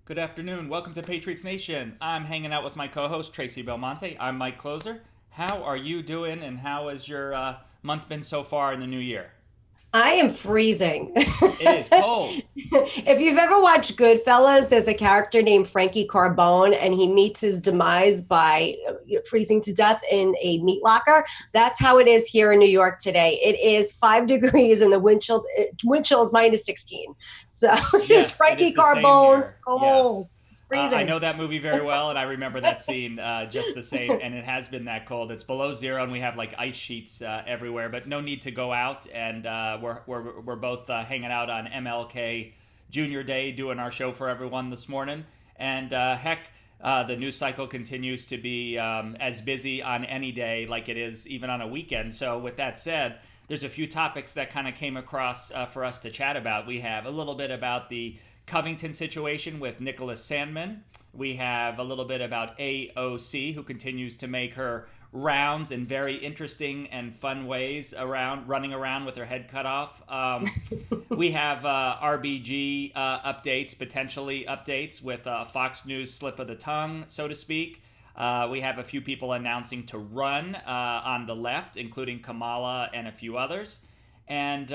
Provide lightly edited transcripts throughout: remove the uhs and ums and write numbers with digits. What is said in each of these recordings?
Good afternoon. Welcome to Patriots Nation. I'm hanging out with my co-host Traci Belmonte. I'm Mike Closer. How are you doing, and how has your month been so far in the new year? I am freezing. It is cold. If you've ever watched Goodfellas, there's a character named Frankie Carbone, and he meets his demise by freezing to death in a meat locker. That's how it is here in New York today. It is 5 degrees, and the wind chill is minus 16. So it's Yes, it is Frankie the same Carbone here. Yes. cold. It's I freezing. know that movie very well, and I remember that scene just the same. And it has been that cold. It's below zero, and we have like ice sheets everywhere. But no need to go out, and we're both hanging out on MLK Junior Day, doing our show for everyone this morning. And heck, the news cycle continues to be as busy on any day like it is even on a weekend. So with that said, there's a few topics that kind of came across for us to chat about. We have a little bit about the Covington situation with Nicholas Sandman. We have a little bit about AOC, who continues to make her rounds in very interesting and fun ways around running around with her head cut off. We have RBG updates, potentially updates with Fox News slip of the tongue, so to speak. We have a few people announcing to run on the left, including Kamala and a few others. And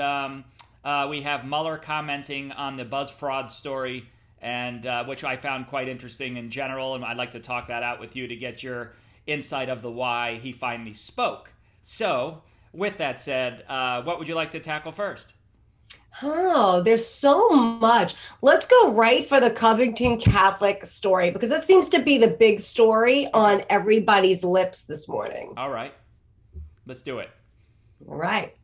we have Mueller commenting on the Buzz fraud story, and which I found quite interesting in general, and I'd like to talk that out with you to get your insight of the why he finally spoke. So, with that said, what would you like to tackle first? Oh, there's so much. Let's go right for the Covington Catholic story because that seems to be the big story Okay. on everybody's lips this morning. All right. Let's do it. All right.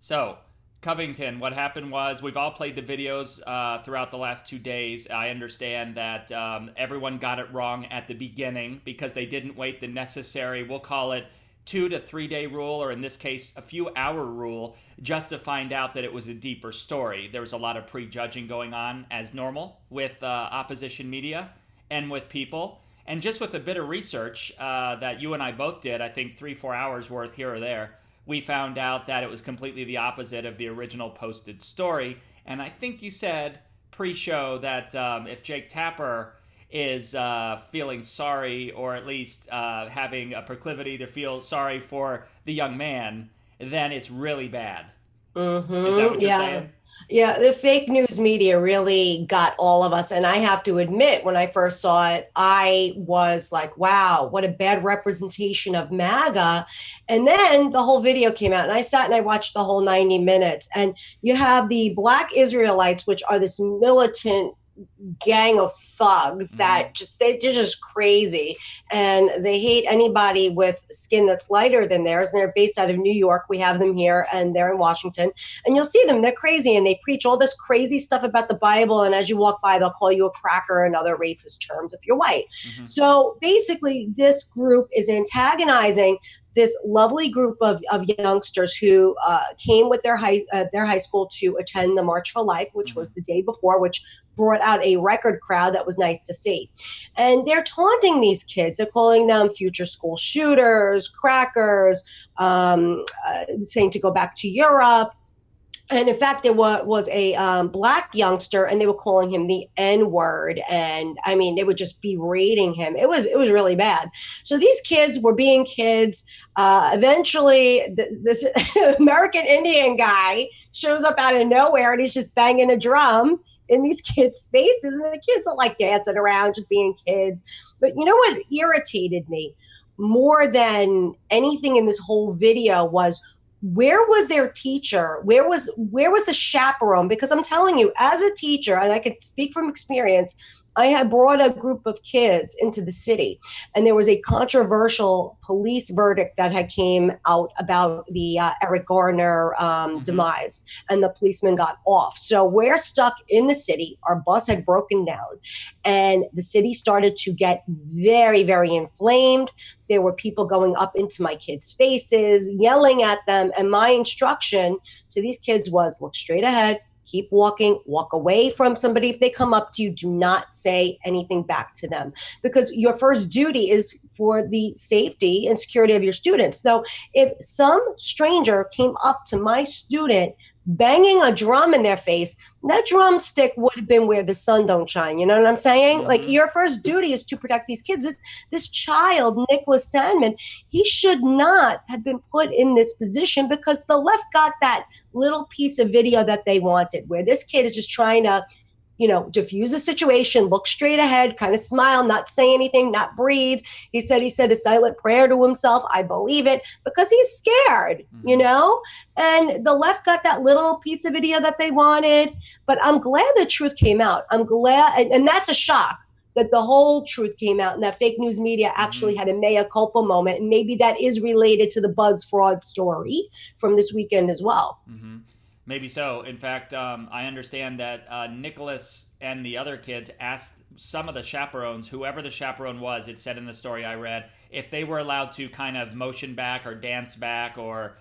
So, Covington, what happened was we've all played the videos throughout the last 2 days. I understand that everyone got it wrong at the beginning because they didn't wait the necessary, we'll call it 2 to 3 day rule, or in this case, a few hour rule, just to find out that it was a deeper story. There was a lot of prejudging going on, as normal, with opposition media and with people. And just with a bit of research that you and I both did, I think 3, 4 hours worth here or there, we found out that it was completely the opposite of the original posted story. And I think you said pre-show that if Jake Tapper is feeling sorry, or at least having a proclivity to feel sorry for the young man, then it's really bad. Is that what you're Yeah. saying? Yeah, the fake news media really got all of us. And I have to admit, when I first saw it, I was like, wow, what a bad representation of MAGA. And then the whole video came out, and I sat and I watched the whole 90 minutes. And you have the Black Israelites, which are this militant gang of thugs Mm-hmm. that they're just crazy, and they hate anybody with skin that's lighter than theirs, and they're based out of New York. We have them here, and they're in Washington, and you'll see them. They're crazy, and they preach all this crazy stuff about the Bible, and as you walk by, they'll call you a cracker and other racist terms if you're white. Mm-hmm. So basically this group is antagonizing this lovely group of youngsters who came with their high school to attend the March for Life, which Mm-hmm. was the day before, which brought out a record crowd that was nice to see. And they're taunting these kids. They're calling them future school shooters, crackers, saying to go back to Europe. And in fact, there was a black youngster, and they were calling him the N word, and I mean, they would just berating him. It was really bad. So these kids were being kids. Eventually, this American Indian guy shows up out of nowhere, and he's just banging a drum in these kids' faces, and the kids are like dancing around, just being kids. But you know what irritated me more than anything in this whole video was, where was their teacher? Where was the chaperone? Because I'm telling you, as a teacher, and I can speak from experience, I had brought a group of kids into the city, and there was a controversial police verdict that had came out about the Eric Garner Mm-hmm. demise, and the policeman got off. So we're stuck in the city. Our bus had broken down, and the city started to get very, very inflamed. There were people going up into my kids' faces, yelling at them. And my instruction to these kids was, look straight ahead, keep walking, walk away from somebody. If they come up to you, do not say anything back to them, because your first duty is for the safety and security of your students. So if some stranger came up to my student banging a drum in their face, that drumstick would have been where the sun don't shine. You know what I'm saying? Like, Mm-hmm. your first duty is to protect these kids. This child, Nicholas Sandman, he should not have been put in this position because the left got that little piece of video that they wanted, where this kid is just trying to, diffuse the situation, look straight ahead, kind of smile, not say anything, not breathe. He said a silent prayer to himself. I believe it, because he's scared, Mm-hmm. And the left got that little piece of video that they wanted. But I'm glad the truth came out. I'm glad. And that's a shock that the whole truth came out and that fake news media Mm-hmm. actually had a mea culpa moment. And maybe that is related to the Buzz fraud story from this weekend as well. Mm-hmm. Maybe so. In fact, I understand that Nicholas and the other kids asked some of the chaperones, whoever the chaperone was, it said in the story I read, if they were allowed to kind of motion back or dance back or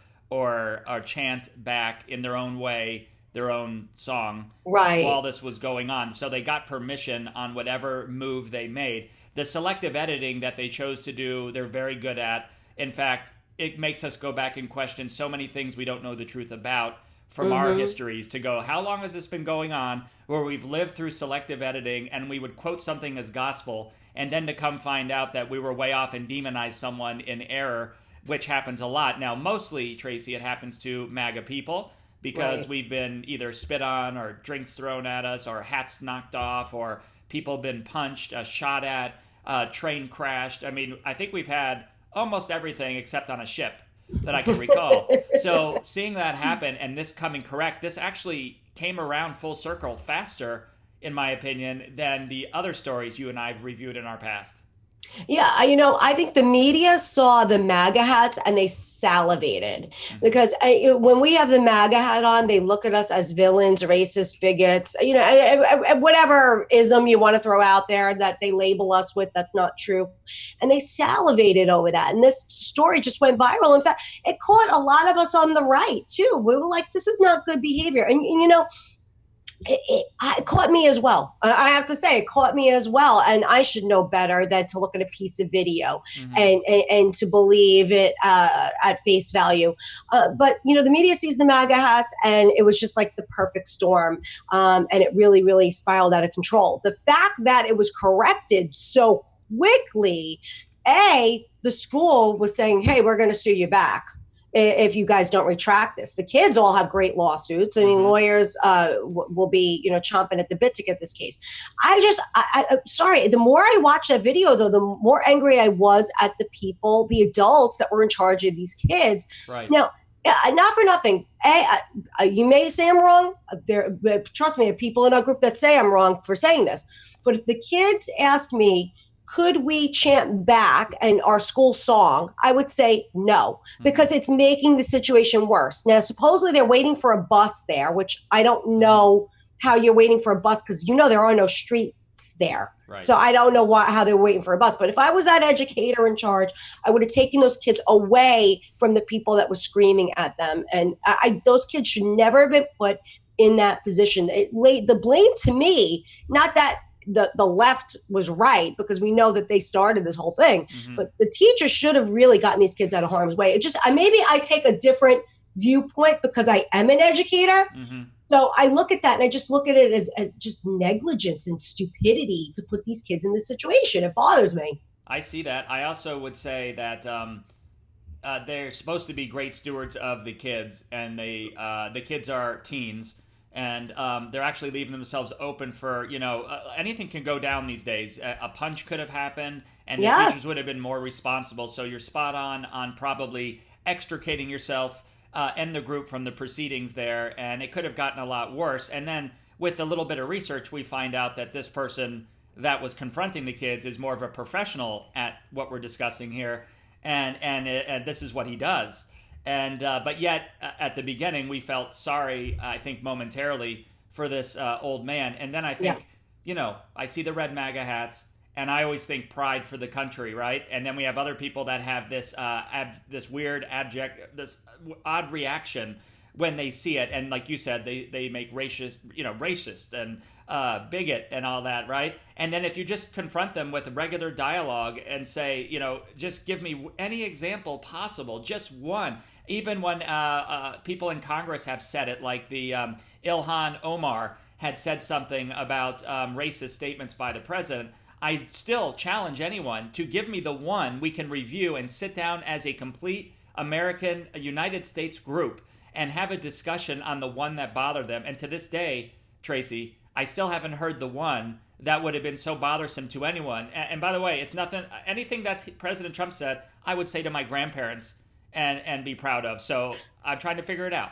chant back in their own way, their own song, while Right. this was going on. So they got permission on whatever move they made. The selective editing that they chose to do, they're very good at. In fact, it makes us go back and question so many things we don't know the truth about from our Mm-hmm. histories, to go, how long has this been going on, where we've lived through selective editing and we would quote something as gospel and then to come find out that we were way off and demonize someone in error, which happens a lot. Now, mostly, Traci, it happens to MAGA people because Right. we've been either spit on or drinks thrown at us or hats knocked off or people been punched, shot at, train crashed. I mean, I think we've had almost everything except on a ship that I can recall. So seeing that happen and this coming correct, this actually came around full circle faster, in my opinion, than the other stories you and I have reviewed in our past. Yeah, I think the media saw the MAGA hats and they salivated Mm-hmm. because when we have the MAGA hat on, they look at us as villains, racist, bigots, whatever ism you want to throw out there that they label us with, that's not true. And they salivated over that. And this story just went viral. In fact, it caught a lot of us on the right too. We were like, this is not good behavior. And, it caught me as well. I have to say, it caught me as well. And I should know better than to look at a piece of video Mm-hmm. and to believe it at face value. But, the media sees the MAGA hats and it was just like the perfect storm. And it really, really spiraled out of control. The fact that it was corrected so quickly, the school was saying, hey, we're going to sue you back if you guys don't retract this. The kids all have great lawsuits. I mean, Mm-hmm. lawyers will be, chomping at the bit to get this case. I'm sorry. The more I watched that video, though, the more angry I was at the people, the adults that were in charge of these kids. Right. Now, not for nothing. You may say I'm wrong. Trust me, there are people in our group that say I'm wrong for saying this. But if the kids ask me, could we chant back and our school song? I would say no, Mm-hmm. because it's making the situation worse. Now, supposedly they're waiting for a bus there, which I don't Mm-hmm. know how you're waiting for a bus because there are no streets there. Right. So I don't know how they're waiting for a bus. But if I was that educator in charge, I would have taken those kids away from the people that were screaming at them. And those kids should never have been put in that position. It laid the blame to me, not that the left was right, because we know that they started this whole thing. Mm-hmm. But the teachers should have really gotten these kids out of harm's way. It just maybe I take a different viewpoint because I am an educator. Mm-hmm. So I look at that and I just look at it as just negligence and stupidity to put these kids in this situation. It bothers me. I see that. I also would say that they're supposed to be great stewards of the kids, and the kids are teens, and they're actually leaving themselves open for anything can go down these days. A punch could have happened, and the teachers would Yes. have been more responsible. So you're spot on probably extricating yourself and the group from the proceedings there, and it could have gotten a lot worse. And then with a little bit of research, we find out that this person that was confronting the kids is more of a professional at what we're discussing here, and this is what he does. And but yet at the beginning we felt sorry, I think momentarily, for this old man, and then I think, Yes. I see the red MAGA hats, and I always think pride for the country, right? And then we have other people that have this this weird this odd reaction when they see it, and like you said, they make racist and bigot and all that, right? And then if you just confront them with regular dialogue and say, just give me any example possible, just one, Even when people in Congress have said it, like the Ilhan Omar had said something about racist statements by the president, I still challenge anyone to give me the one we can review and sit down as a complete American United States group and have a discussion on the one that bothered them. And to this day, Traci, I still haven't heard the one that would have been so bothersome to anyone. And by the way, it's nothing, anything that President Trump said, I would say to my grandparents and be proud of. So I'm trying to figure it out.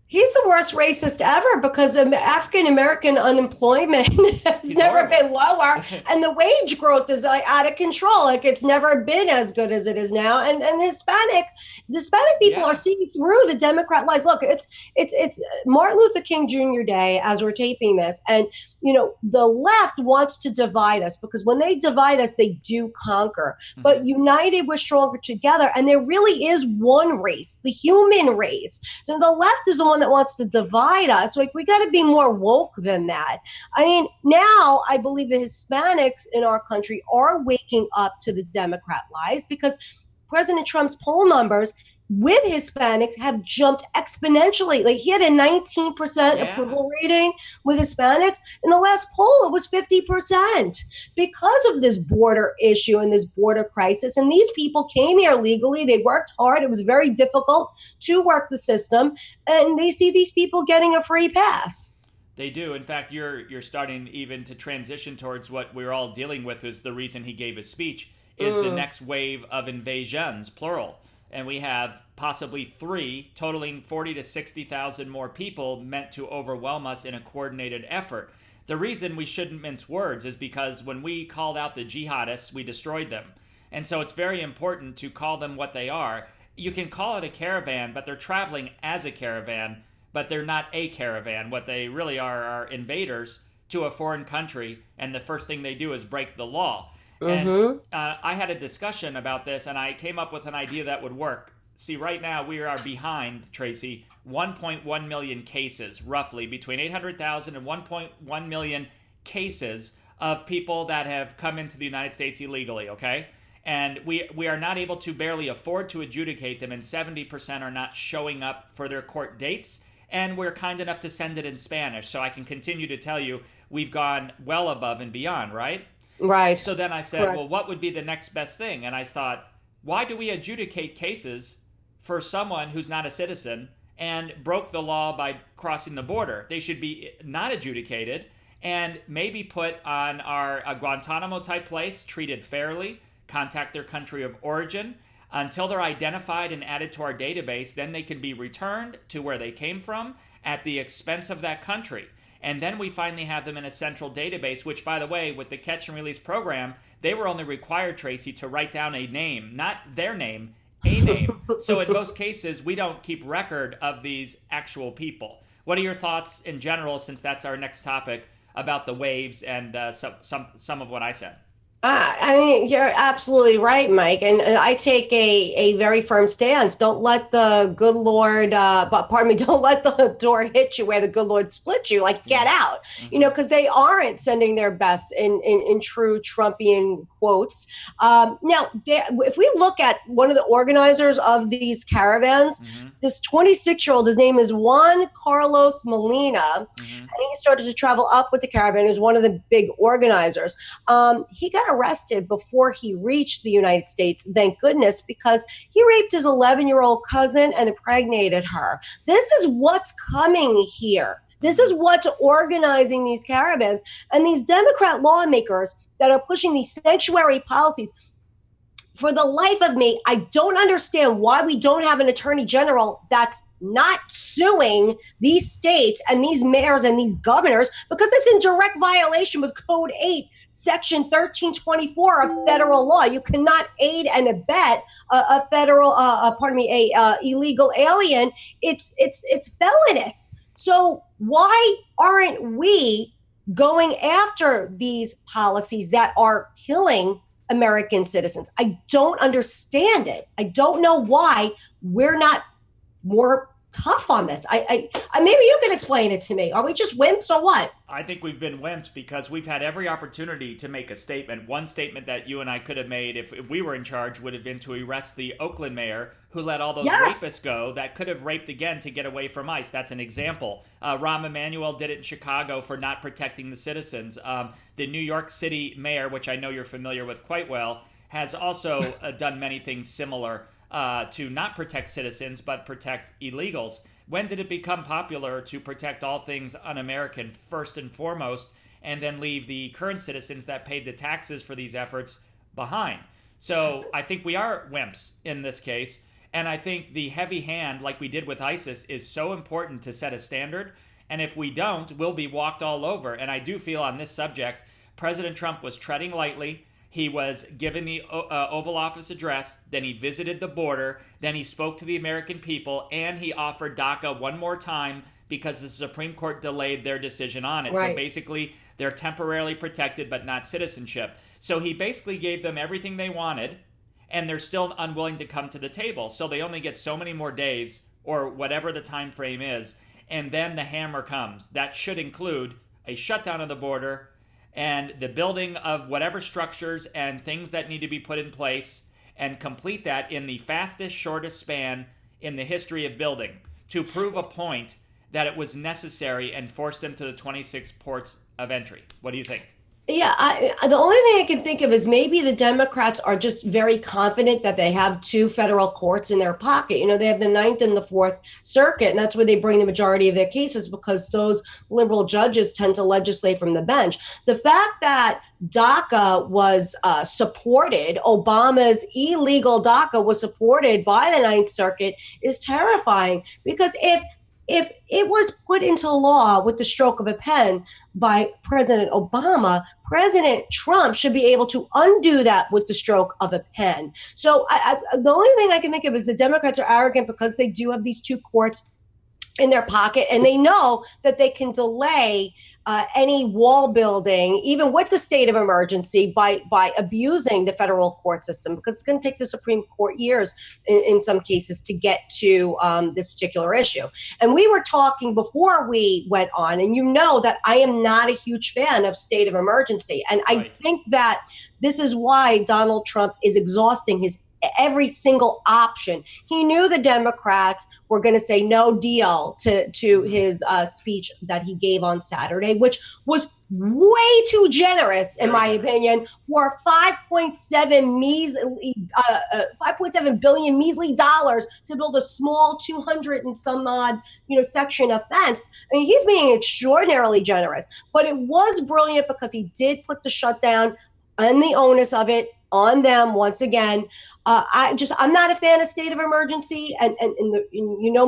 He's the worst racist ever because African American unemployment has He's never horrible. been lower, and the wage growth is like out of control. Like it's never been as good as it is now. And Hispanic people are Yeah, seeing through the Democrat lies. Look, it's Martin Luther King Jr. Day as we're taping this, and the left wants to divide us because when they divide us, they do conquer. hmm, But united, we're stronger together, and there really is one race, the human race. Then the left is the one that wants to divide us. Like we got to be more woke than that. I mean, now I believe the Hispanics in our country are waking up to the Democrat lies because President Trump's poll numbers with Hispanics have jumped exponentially. Like he had a 19% yeah. approval rating with Hispanics. In the last poll, it was 50% because of this border issue and this border crisis. And these people came here legally. They worked hard. It was very difficult to work the system. And they see these people getting a free pass. They do. In fact, you're starting even to transition towards what we're all dealing with is the reason he gave his speech is the Mm. next wave of invasions, plural. And we have possibly three, totaling 40 to 60,000 more people meant to overwhelm us in a coordinated effort. The reason we shouldn't mince words is because when we called out the jihadists, we destroyed them. And so it's very important to call them what they are. You can call it a caravan, but they're traveling as a caravan, but they're not a caravan. What they really are invaders to a foreign country, and the first thing they do is break the law. And Mm-hmm. I had a discussion about this, and I came up with an idea that would work. See, right now we are behind, Traci, 1.1 million cases, roughly between 800,000 and 1.1 million cases of people that have come into the United States illegally, okay? And we are not able to barely afford to adjudicate them, and 70% are not showing up for their court dates. And we're kind enough to send it in Spanish, so I can continue to tell you we've gone well above and beyond, right? Right. So then I said, well, Correct. what would be the next best thing? And I thought, why do we adjudicate cases for someone who's not a citizen and broke the law by crossing the border? They should be not adjudicated and maybe put on our a Guantanamo type place, treated fairly, contact their country of origin until they're identified and added to our database. Then they can be returned to where they came from at the expense of that country. And then we finally have them in a central database, which, by the way, with the catch and release program, they were only required, Traci, to write down a name, not their name, a name. So in most cases, we don't keep record of these actual people. What are your thoughts in general, since that's our next topic, about the waves and some of what I said? I mean, you're absolutely right, Mike. And I take a very firm stance. Don't let the good Lord, but pardon me, don't let the door hit you where the good Lord split you. Like, get Mm-hmm. out, Mm-hmm. because they aren't sending their best in true Trumpian quotes. Now, if we look at one of the organizers of these caravans, Mm-hmm. this 26-year-old, his name is Juan Carlos Molina, and Mm-hmm. he started to travel up with the caravan. He's one of the big organizers. He got arrested before he reached the United States, thank goodness, because he raped his 11-year-old cousin and impregnated her. This is what's coming here. This Mm-hmm. is what's organizing these caravans. And these Democrat lawmakers that are pushing these sanctuary policies, for the life of me, I don't understand why we don't have an attorney general that's not suing these states and these mayors and these governors because it's in direct violation with Code 8, Section 1324 of federal law. You cannot aid and abet a federal, pardon me, a illegal alien. It's felonious. So why aren't we going after these policies that are killing American citizens? I don't understand it. I don't know why we're not more tough on this. Maybe you can explain it to me. Are we just wimps or what? I think we've been wimps because we've had every opportunity to make a statement. One statement that you and I could have made if we were in charge would have been to arrest the Oakland mayor who let all those Yes. rapists go that could have raped again to get away from ICE. That's an example. Rahm Emanuel did it in Chicago for not protecting the citizens. The New York City mayor, which I know you're familiar with quite well, has also done many things similar to not protect citizens but protect illegals. When did it become popular to protect all things un-American first and foremost, and then leave the current citizens that paid the taxes for these efforts behind? So I think we are wimps in this case, and I think the heavy hand, like we did with ISIS, is so important to set a standard, and if we don't, we'll be walked all over. And I do feel on this subject, President Trump was treading lightly. He was given the Oval Office address, then he visited the border, then he spoke to the American people, and he offered DACA one more time because the Supreme Court delayed their decision on it. Right. So basically, they're temporarily protected but not citizenship. So he basically gave them everything they wanted, and they're still unwilling to come to the table. So they only get so many more days, or whatever the time frame is, and then the hammer comes. That should include a shutdown of the border, and the building of whatever structures and things that need to be put in place, and complete that in the fastest, shortest span in the history of building to prove a point that it was necessary and force them to the 26 ports of entry. What do you think? Yeah, the only thing I can think of is maybe the Democrats are just very confident that they have two federal courts in their pocket. You know, they have the Ninth and the Fourth Circuit, and that's where they bring the majority of their cases because those liberal judges tend to legislate from the bench. The fact that DACA was supported, Obama's illegal DACA was supported by the Ninth Circuit is terrifying because if it was put into law with the stroke of a pen by President Obama, President Trump should be able to undo that with the stroke of a pen. So the only thing I can think of is the Democrats are arrogant because they do have these two courts in their pocket, and they know that they can delay any wall building, even with the state of emergency, by abusing the federal court system, because it's going to take the Supreme Court years in some cases to get to this particular issue. And we were talking before we went on, and you know that I am not a huge fan of state of emergency. And I think that this is why Donald Trump is exhausting his every single option. He knew the Democrats were going to say no deal to his speech that he gave on Saturday, which was way too generous, in my opinion, for 5.7 billion measly dollars to build a small 200 and some odd, section of fence. I mean, he's being extraordinarily generous, but it was brilliant because he did put the shutdown and the onus of it on them once again. I'm not a fan of state of emergency, and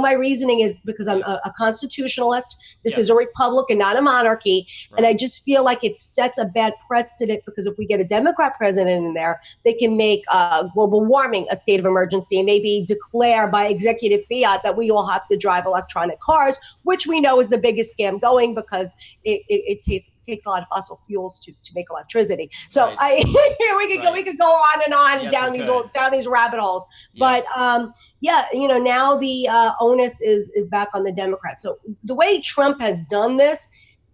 my reasoning is because I'm a constitutionalist. This is a republic and not a monarchy, and I just feel like it sets a bad precedent because if we get a Democrat president in there, they can make global warming a state of emergency and maybe declare by executive fiat that we all have to drive electronic cars, which we know is the biggest scam going because it takes a lot of fossil fuels to make electricity. So we could go on and on down these rabbit holes. But now the onus is back on the Democrats. So the way Trump has done this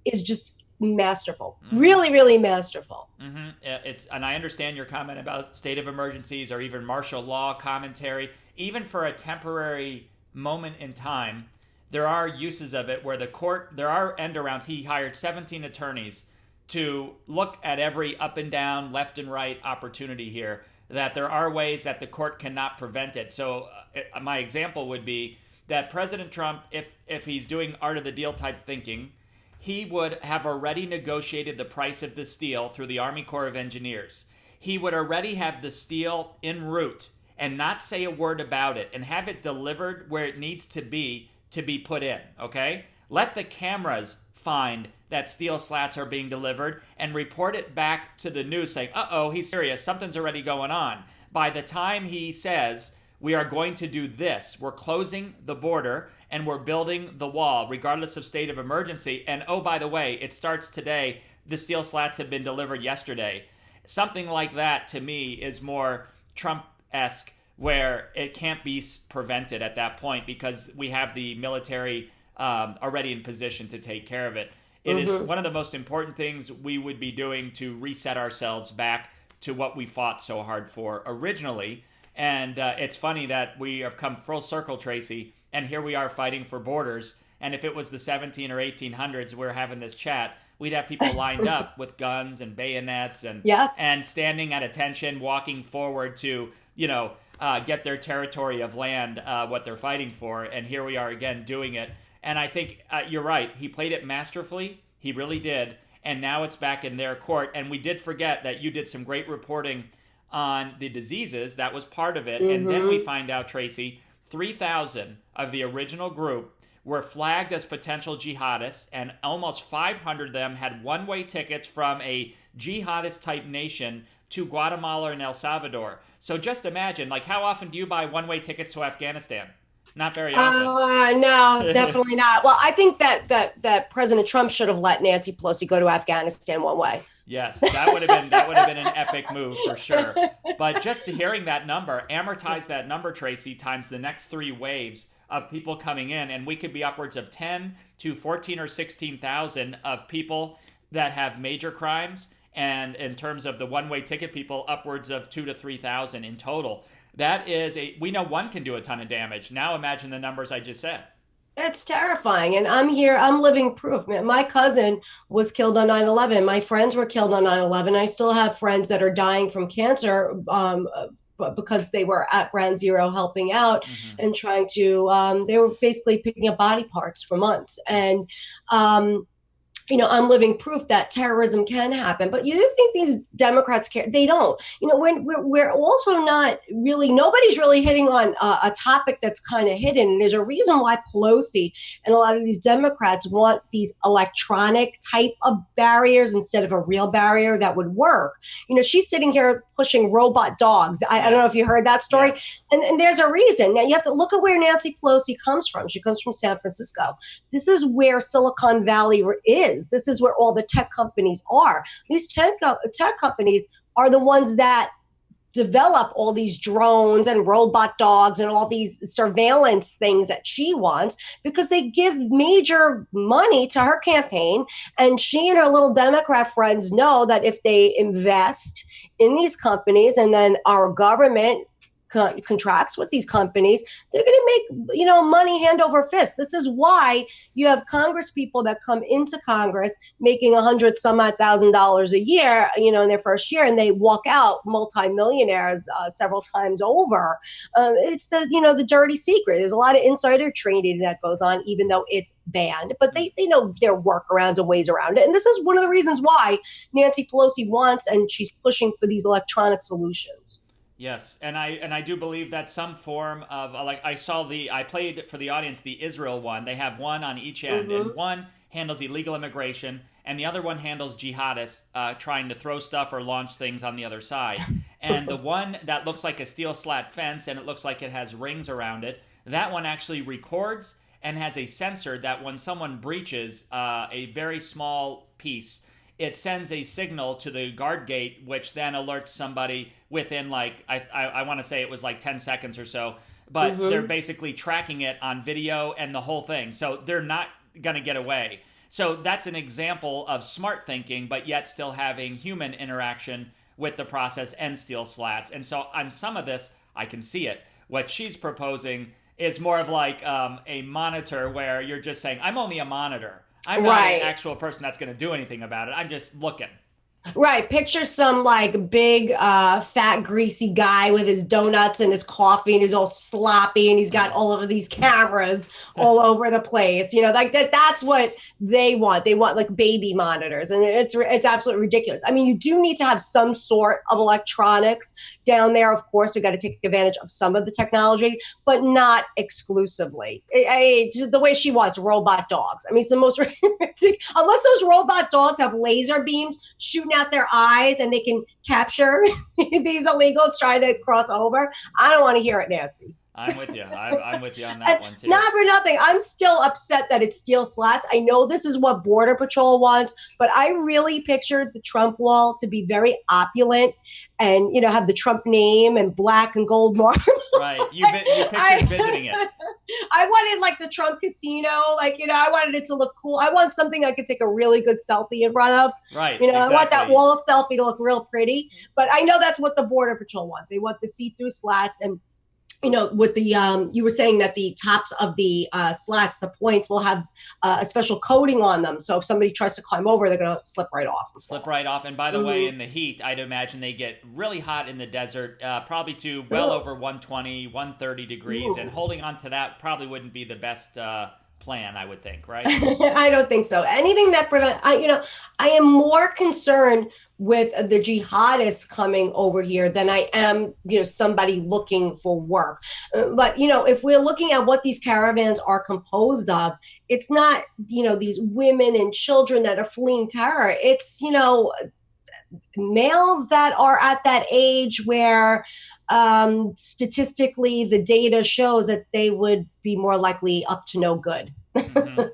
is just masterful. Really, really masterful. And I understand your comment about state of emergencies or even martial law commentary. Even for a temporary moment in time, there are uses of it where there are end arounds. He hired 17 attorneys to look at every up and down, left and right opportunity here, that there are ways that the court cannot prevent it. So my example would be that President Trump, if he's doing art of the deal type thinking, he would have already negotiated the price of the steel through the Army Corps of Engineers. He would already have the steel en route and not say a word about it and have it delivered where it needs to be put in, okay? Let the cameras find that steel slats are being delivered and report it back to the news saying, he's serious, something's already going on. By the time he says, we are going to do this, we're closing the border and we're building the wall, regardless of state of emergency. And oh, by the way, it starts today. The steel slats have been delivered yesterday. Something like that, to me, is more Trump-esque, where it can't be prevented at that point because we have the military already in position to take care of it. It is one of the most important things we would be doing to reset ourselves back to what we fought so hard for originally. And it's funny that we have come full circle, Traci, and here we are fighting for borders. And if it was the 17 or 1800s, we're having this chat, we'd have people lined up with guns and bayonets and and standing at attention, walking forward to, get their territory of land, what they're fighting for. And here we are again doing it. And I think you're right. He played it masterfully. He really did. And now it's back in their court. And we did forget that you did some great reporting on the diseases. That was part of it. And then we find out, Traci, 3,000 of the original group were flagged as potential jihadists, and almost 500 of them had one-way tickets from a jihadist-type nation to Guatemala and El Salvador. So just imagine, how often do you buy one-way tickets to Afghanistan? Not very often. No, definitely not. Well, I think that President Trump should have let Nancy Pelosi go to Afghanistan one way. Yes, that would have been an epic move for sure. But just hearing that number, amortize that number, Traci, times the next 3 waves of people coming in, and we could be upwards of 10 to 14 or 16,000 of people that have major crimes, and in terms of the one-way ticket people, upwards of 2 to 3,000 in total. That is we know one can do a ton of damage. Now imagine the numbers I just said. It's terrifying. And I'm living proof. My cousin was killed on 9/11. My friends were killed on 9/11. I still have friends that are dying from cancer because they were at Ground Zero helping out and trying to, they were basically picking up body parts for months. And, I'm living proof that terrorism can happen. But you think these Democrats care? They don't. When we're also not really, nobody's really hitting on a topic that's kind of hidden. And there's a reason why Pelosi and a lot of these Democrats want these electronic type of barriers instead of a real barrier that would work. She's sitting here pushing robot dogs. I don't know if you heard that story. Yes. And there's a reason. Now you have to look at where Nancy Pelosi comes from. She comes from San Francisco. This is where Silicon Valley is. This is where all the tech companies are. These tech companies are the ones that develop all these drones and robot dogs and all these surveillance things that she wants, because they give major money to her campaign. And she and her little Democrat friends know that if they invest in these companies and then our government contracts with these companies, they're going to make, money hand over fist. This is why you have Congress people that come into Congress making $100,000 a year, in their first year, and they walk out multimillionaires several times over. It's the dirty secret. There's a lot of insider trading that goes on, even though it's banned, but they know their workarounds and ways around it. And this is one of the reasons why Nancy Pelosi wants, and she's pushing for these electronic solutions. Yes, and I do believe that some form of I played for the audience the Israel one. They have one on each end, and one handles illegal immigration, and the other one handles jihadists trying to throw stuff or launch things on the other side. And the one that looks like a steel slat fence and it looks like it has rings around it, that one actually records and has a sensor that when someone breaches a very small piece, it sends a signal to the guard gate, which then alerts somebody within I want to say it was 10 seconds or so. But they're basically tracking it on video and the whole thing. So they're not going to get away. So that's an example of smart thinking, but yet still having human interaction with the process and steel slats. And so on some of this, I can see it. What she's proposing is more of a monitor where you're just saying, I'm only a monitor. I'm not an actual person that's going to do anything about it. I'm just looking. Right. Picture some big, fat, greasy guy with his donuts and his coffee and he's all sloppy and he's got all of these cameras all over the place. That's what they want. They want baby monitors, and it's absolutely ridiculous. I mean, you do need to have some sort of electronics down there. Of course, we got to take advantage of some of the technology, but not exclusively. The way she wants robot dogs. I mean, it's the most ridiculous. Unless those robot dogs have laser beams shooting out their eyes and they can capture these illegals trying to cross over. I don't want to hear it, Nancy. I'm with you. I'm with you on that one too. Not for nothing. I'm still upset that it's steel slats. I know this is what Border Patrol wants, but I really pictured the Trump wall to be very opulent and, have the Trump name and black and gold marble. Right. You pictured visiting it. I wanted like the Trump casino, like, I wanted it to look cool. I want something I could take a really good selfie in front of. Right. I want that Exactly. wall selfie to look real pretty. But I know that's what the Border Patrol wants. They want the see-through slats. And with the you were saying that the tops of the slats, the points will have a special coating on them. So if somebody tries to climb over, they're going to slip right off. Slip right off. And by the way, in the heat, I'd imagine they get really hot in the desert, probably to well over 120, 130 degrees. And holding on to that probably wouldn't be the best plan, I would think, right? I don't think so. Anything that prevents, I am more concerned with the jihadists coming over here than I am, somebody looking for work. But, if we're looking at what these caravans are composed of, it's not, these women and children that are fleeing terror. It's, males that are at that age where statistically the data shows that they would be more likely up to no good. Mm-hmm.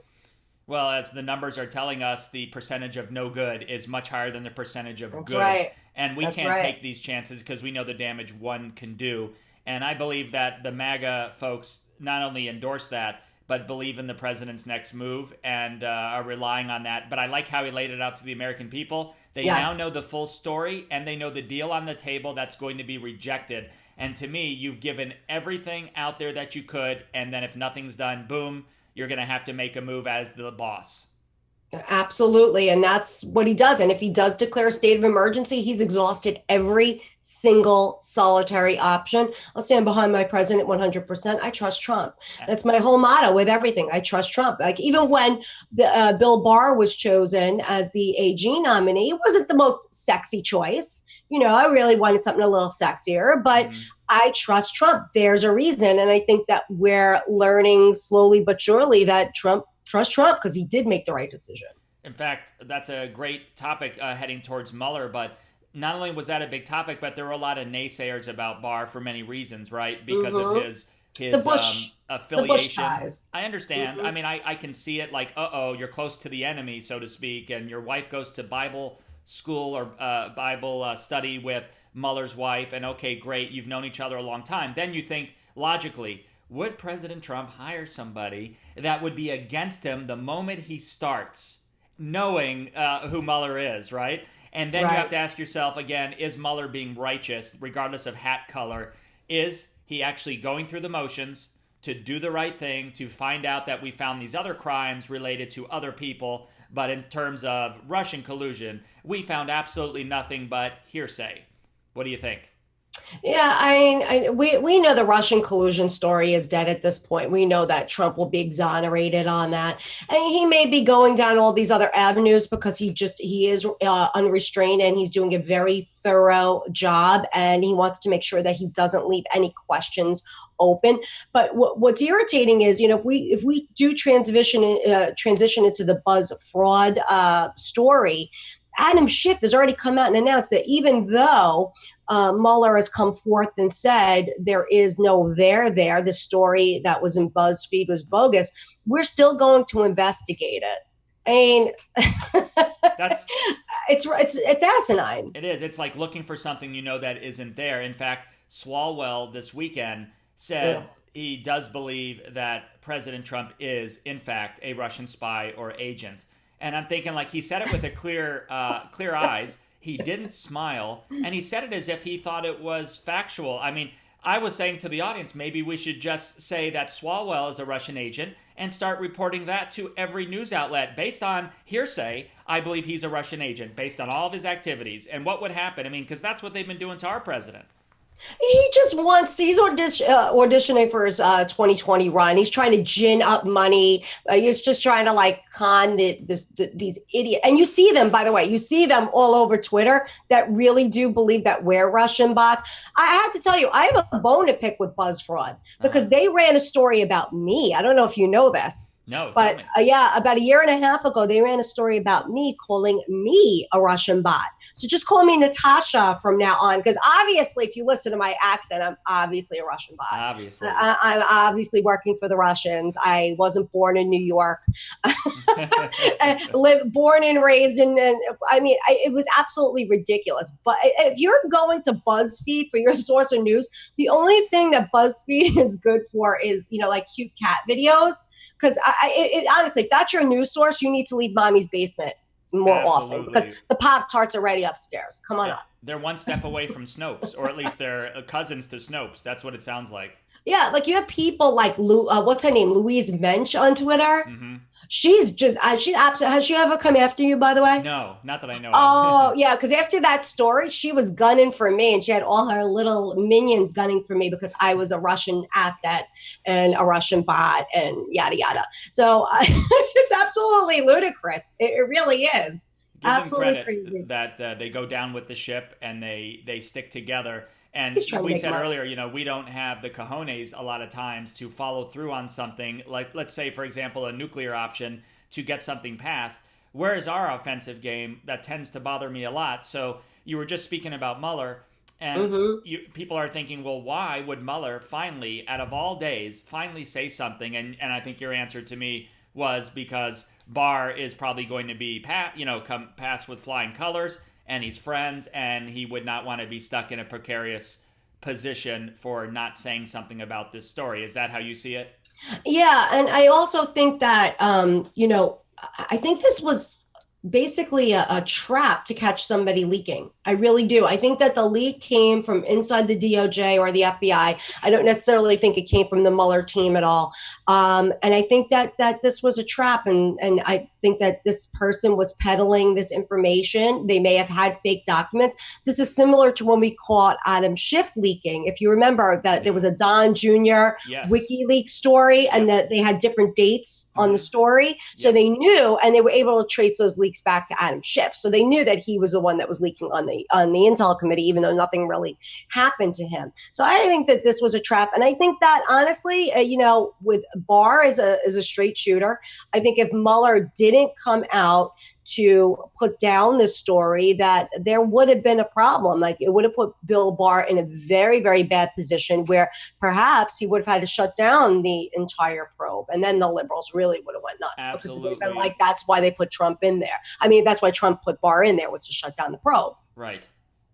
Well, as the numbers are telling us, the percentage of no good is much higher than the percentage of That's good. right. And we can't take these chances because we know the damage one can do. And I believe that the MAGA folks not only endorse that, but believe in the president's next move and are relying on that. But I like how he laid it out to the American people. They now know the full story, and they know the deal on the table that's going to be rejected. And to me, you've given everything out there that you could, and then if nothing's done, boom, you're going to have to make a move as the boss. Absolutely. And that's what he does. And if he does declare a state of emergency, he's exhausted every single solitary option. I'll stand behind my president 100%. I trust Trump. That's my whole motto with everything. I trust Trump. Like even when the Bill Barr was chosen as the AG nominee, it wasn't the most sexy choice. I really wanted something a little sexier, but I trust Trump. There's a reason. And I think that we're learning slowly but surely that trust Trump because he did make the right decision. In fact, that's a great topic heading towards Mueller, but not only was that a big topic, but there were a lot of naysayers about Barr for many reasons, right? Because of his affiliation. I understand. I mean, I can see it like, you're close to the enemy, so to speak, and your wife goes to Bible school or Bible study with Mueller's wife, and okay, great, you've known each other a long time. Then you think, logically, would President Trump hire somebody that would be against him the moment he starts knowing who Mueller is, right? And then you have to ask yourself again, is Mueller being righteous regardless of hat color? Is he actually going through the motions to do the right thing, to find out that we found these other crimes related to other people, but in terms of Russian collusion, we found absolutely nothing but hearsay. What do you think? Yeah, we know the Russian collusion story is dead at this point. We know that Trump will be exonerated on that. And he may be going down all these other avenues because he is unrestrained and he's doing a very thorough job. And he wants to make sure that he doesn't leave any questions open. But what's irritating is, if we do transition into the Buzz fraud story, Adam Schiff has already come out and announced that even though Mueller has come forth and said there is no there, the story that was in BuzzFeed was bogus, we're still going to investigate it. I mean, it's asinine. It is. It's like looking for something that isn't there. In fact, Swalwell this weekend said he does believe that President Trump is, in fact, a Russian spy or agent. And I'm thinking, like, he said it with a clear eyes. He didn't smile, and he said it as if he thought it was factual. I mean, I was saying to the audience, maybe we should just say that Swalwell is a Russian agent and start reporting that to every news outlet. Based on hearsay, I believe he's a Russian agent, based on all of his activities. And what would happen? I mean, because that's what they've been doing to our president. He's auditioning for his 2020 run. He's trying to gin up money. He's just trying to con these idiots. And you see them, by the way, all over Twitter that really do believe that we're Russian bots. I have to tell you, I have a bone to pick with Buzz Fraud because they ran a story about me. I don't know if you know this. No, but about a year and a half ago, they ran a story about me, calling me a Russian bot. So just call me Natasha from now on, because obviously, if you listen listen to my accent, I'm obviously a Russian bot. Obviously. I'm obviously working for the Russians. I wasn't born in New York. Born and raised in, I mean, it was absolutely ridiculous. But if you're going to BuzzFeed for your source of news, the only thing that BuzzFeed is good for is, like cute cat videos. Because honestly, if that's your news source, you need to leave mommy's basement more often, because the Pop-Tarts are already upstairs. Come on up. They're one step away from Snopes, or at least they're cousins to Snopes. That's what it sounds like. Yeah, like you have people like what's her name, Louise Mensch on Twitter. Mm-hmm. She's just she's absolutely. Has she ever come after you, by the way? No, not that I know. Oh yeah, because after that story, she was gunning for me, and she had all her little minions gunning for me because I was a Russian asset and a Russian bot and yada yada. So it's absolutely ludicrous. It really is. Give absolutely them credit crazy that they go down with the ship and they stick together. And we said earlier, we don't have the cojones a lot of times to follow through on something like, let's say, for example, a nuclear option to get something passed. Whereas our offensive game, that tends to bother me a lot. So you were just speaking about Mueller, and people are thinking, well, why would Mueller finally, out of all days, finally say something? And I think your answer to me was because Barr is probably going to be passed with flying colors, and he's friends, and he would not want to be stuck in a precarious position for not saying something about this story. Is that how you see it? Yeah, and I also think that I think this was basically a trap to catch somebody leaking. I really do. I think that the leak came from inside the DOJ or the FBI. I don't necessarily think it came from the Mueller team at all. And I think that this was a trap. And I think that this person was peddling this information. They may have had fake documents. This is similar to when we caught Adam Schiff leaking. If you remember that there was a Don Jr. WikiLeaks story, and that they had different dates on the story. So they knew, and they were able to trace those leaks back to Adam Schiff. So they knew that he was the one that was leaking on the Intel committee, even though nothing really happened to him. So I think that this was a trap. And I think that honestly, with Barr as a straight shooter, I think if Mueller didn't come out to put down this story, that there would have been a problem. Like, it would have put Bill Barr in a very, very bad position where perhaps he would have had to shut down the entire probe. And then the liberals really would have went nuts. Absolutely. Because it would have been like, that's why they put Trump in there. I mean, that's why Trump put Barr in there, was to shut down the probe. Right.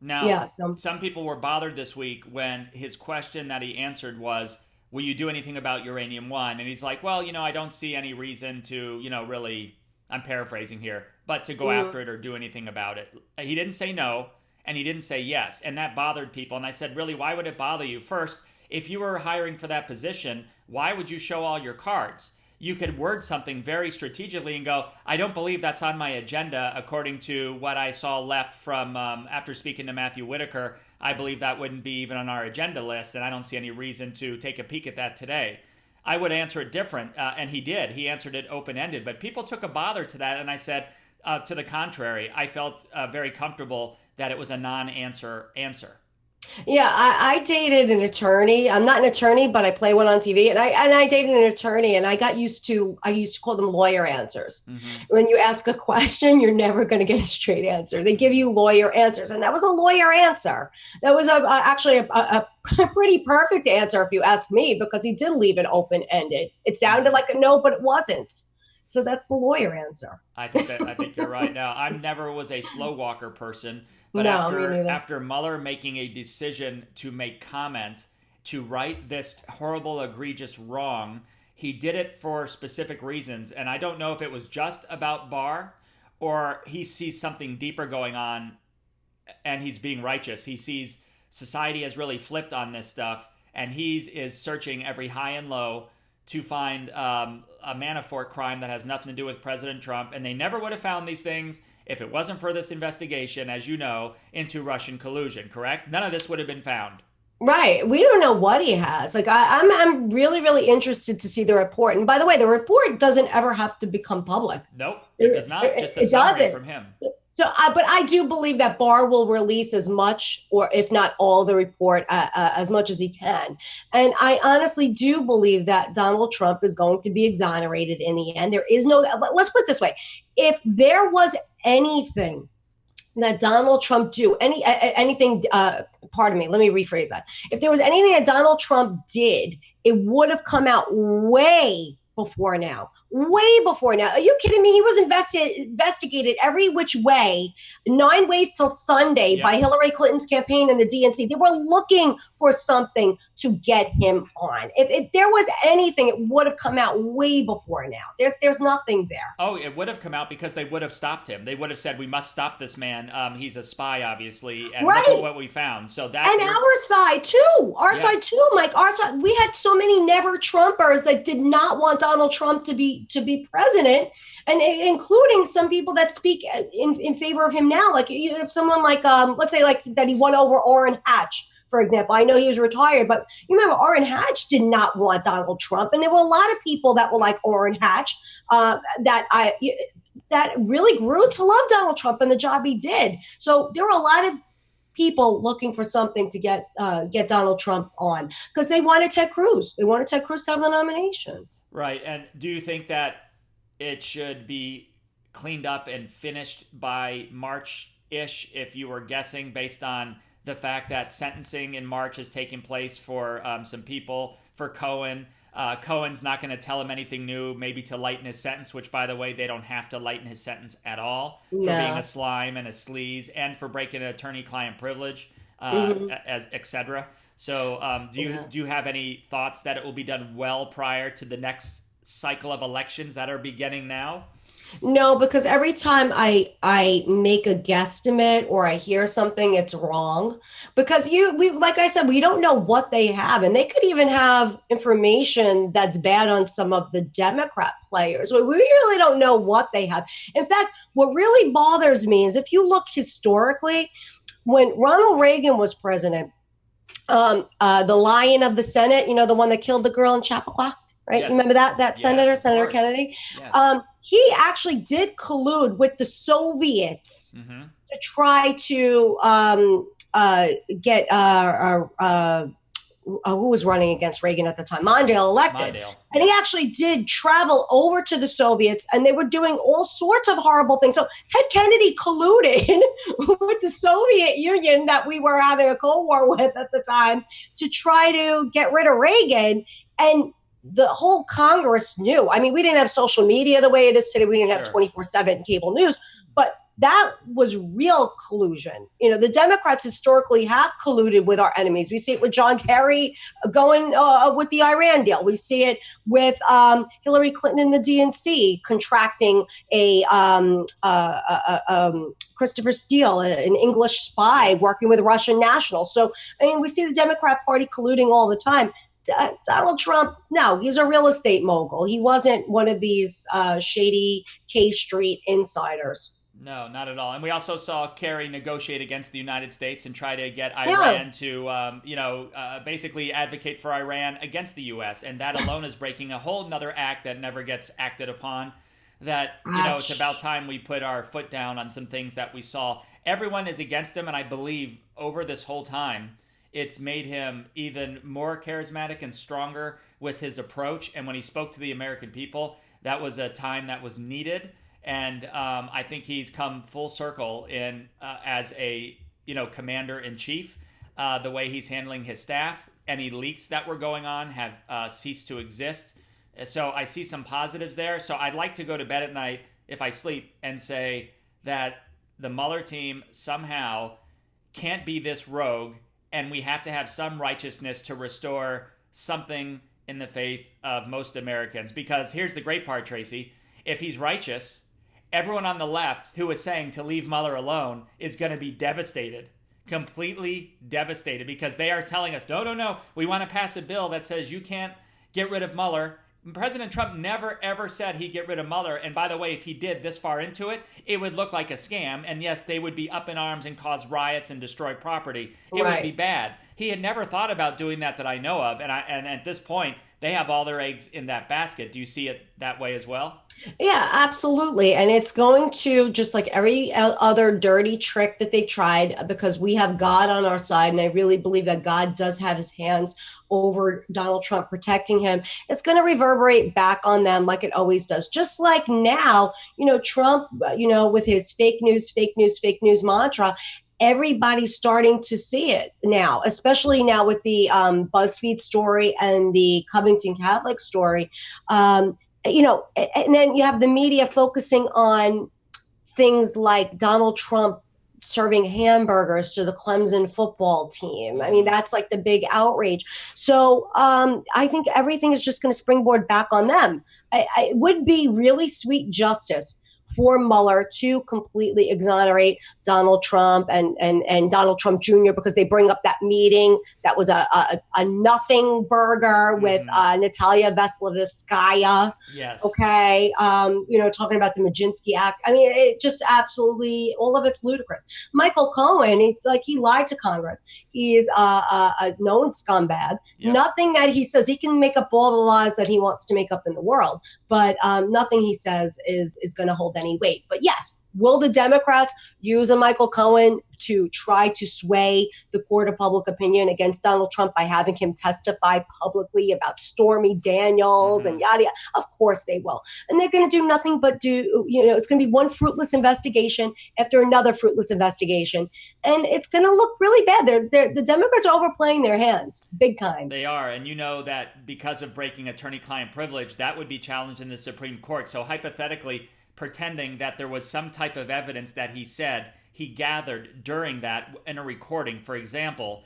Now, some people were bothered this week when his question that he answered was, will you do anything about Uranium One? And he's like, well, I don't see any reason to, really, I'm paraphrasing here, but to go after it or do anything about it. He didn't say no, and he didn't say yes, and that bothered people. And I said, really, why would it bother you? First, if you were hiring for that position, why would you show all your cards? You could word something very strategically and go, I don't believe that's on my agenda, according to what I saw left from after speaking to Matthew Whitaker. I believe that wouldn't be even on our agenda list, and I don't see any reason to take a peek at that today. I would answer it different, and he did. He answered it open-ended, but people took a bother to that, and I said, to the contrary, I felt very comfortable that it was a non-answer answer. Yeah, I dated an attorney. I'm not an attorney, but I play one on TV. And I dated an attorney, and I used to call them lawyer answers. When you ask a question, you're never going to get a straight answer. They give you lawyer answers. And that was a lawyer answer. That was actually a pretty perfect answer, if you ask me, because he did leave it open-ended. It sounded like a no, but it wasn't. So that's the lawyer answer. I think you're right. Now, I never was a slow walker person. But no, after Mueller making a decision to make comment, to right this horrible, egregious wrong, he did it for specific reasons. And I don't know if it was just about Barr or he sees something deeper going on and he's being righteous. He sees society has really flipped on this stuff, and is searching every high and low to find a Manafort crime that has nothing to do with President Trump. And they never would have found these things if it wasn't for this investigation, as you know, into Russian collusion, correct? None of this would have been found. Right. We don't know what he has. Like, I'm really, really interested to see the report. And by the way, the report doesn't ever have to become public. Nope, it does not. Just a summary from him. So, but I do believe that Barr will release as much, or if not all, the report as much as he can. And I honestly do believe that Donald Trump is going to be exonerated in the end. There is no, let's put it this way. If there was anything that Donald Trump anything pardon me, let me rephrase that. If there was anything that Donald Trump did, it would have come out way before now. Way before now. Are you kidding me? He was investigated every which way, 9 ways till Sunday by Hillary Clinton's campaign and the DNC. They were looking for something to get him on. If there was anything, it would have come out way before now. There's nothing there. Oh, it would have come out because they would have stopped him. They would have said, we must stop this man. He's a spy, obviously. And look at what we found. So that. And our side, too. Our side, too, Mike. Our side. We had so many never Trumpers that did not want Donald Trump to be president, and including some people that speak in favor of him now. Like you have someone like, let's say like that he won over Orrin Hatch, for example. I know he was retired, but you remember Orrin Hatch did not want Donald Trump. And there were a lot of people that were like Orrin Hatch that really grew to love Donald Trump and the job he did. So there were a lot of people looking for something to get Donald Trump on because they wanted Ted Cruz. They wanted Ted Cruz to have the nomination. Right. And do you think that it should be cleaned up and finished by March-ish, if you were guessing, based on the fact that sentencing in March is taking place for some people, for Cohen? Cohen's not going to tell him anything new, maybe to lighten his sentence, which, by the way, they don't have to lighten his sentence at all for being a slime and a sleaze and for breaking an attorney-client privilege, as etc. So do you have any thoughts that it will be done well prior to the next cycle of elections that are beginning now? No, because every time I make a guesstimate or I hear something, it's wrong. Because we like I said, we don't know what they have, and they could even have information that's bad on some of the Democrat players. We really don't know what they have. In fact, what really bothers me is if you look historically, when Ronald Reagan was president, the Lion of the Senate, you know, the one that killed the girl in Chappaqua, right? Yes. Remember that Yes, Senator Kennedy? Yes. He actually did collude with the Soviets to try to get who was running against Reagan at the time? Mondale elected. And he actually did travel over to the Soviets, and they were doing all sorts of horrible things. So Ted Kennedy colluded with the Soviet Union that we were having a Cold War with at the time to try to get rid of Reagan. And the whole Congress knew. I mean, we didn't have social media the way it is today. We didn't have 24/7 cable news, but that was real collusion. You know, the Democrats historically have colluded with our enemies. We see it with John Kerry going with the Iran deal. We see it with Hillary Clinton and the DNC contracting a Christopher Steele, an English spy working with Russian nationals. So, I mean, we see the Democrat Party colluding all the time. Donald Trump, no, he's a real estate mogul. He wasn't one of these shady K Street insiders. No, not at all. And we also saw Kerry negotiate against the United States and try to get Iran to, basically advocate for Iran against the U.S. And that alone is breaking a whole nother act that never gets acted upon. That, it's about time we put our foot down on some things that we saw. Everyone is against him, and I believe over this whole time, it's made him even more charismatic and stronger with his approach. And when he spoke to the American people, that was a time that was needed. And I think he's come full circle in as a commander-in-chief. The way he's handling his staff, any leaks that were going on have ceased to exist. So I see some positives there. So I'd like to go to bed at night, if I sleep, and say that the Mueller team somehow can't be this rogue, and we have to have some righteousness to restore something in the faith of most Americans. Because here's the great part, Traci. If he's righteous, everyone on the left who is saying to leave Mueller alone is going to be devastated, completely devastated, because they are telling us, no, we want to pass a bill that says you can't get rid of Mueller. President Trump never, ever said he'd get rid of Mueller. And by the way, if he did this far into it, it would look like a scam. And yes, they would be up in arms and cause riots and destroy property. It would be bad. He had never thought about doing that I know of. And at this point, they have all their eggs in that basket. Do you see it that way as well? Yeah, absolutely. And it's going to, just like every other dirty trick that they tried, because we have God on our side. And I really believe that God does have his hands over Donald Trump, protecting him. It's going to reverberate back on them like it always does. Just like now, Trump, with his fake news mantra. everybody's starting to see it now, especially now with the BuzzFeed story and the Covington Catholic story. And then you have the media focusing on things like Donald Trump serving hamburgers to the Clemson football team. I mean, that's like the big outrage. So I think everything is just going to springboard back on them. It would be really sweet justice for Mueller to completely exonerate Donald Trump and Donald Trump Jr. because they bring up that meeting that was a nothing burger with Natalia Veselnitskaya. Yes. Okay. Talking about the Majinsky Act. I mean, it just absolutely, all of it's ludicrous. Michael Cohen, it's like he lied to Congress. He is a known scumbag. Yep. Nothing that he says, he can make up all the lies that he wants to make up in the world, but nothing he says is going to hold any weight. But yes, will the Democrats use a Michael Cohen to try to sway the court of public opinion against Donald Trump by having him testify publicly about Stormy Daniels and yada yada? Of course they will. And they're going to do nothing but it's going to be one fruitless investigation after another fruitless investigation. And it's going to look really bad. The Democrats are overplaying their hands big time. They are. And you know that because of breaking attorney-client privilege, that would be challenged in the Supreme Court. So hypothetically, pretending that there was some type of evidence that he said he gathered during that in a recording, for example,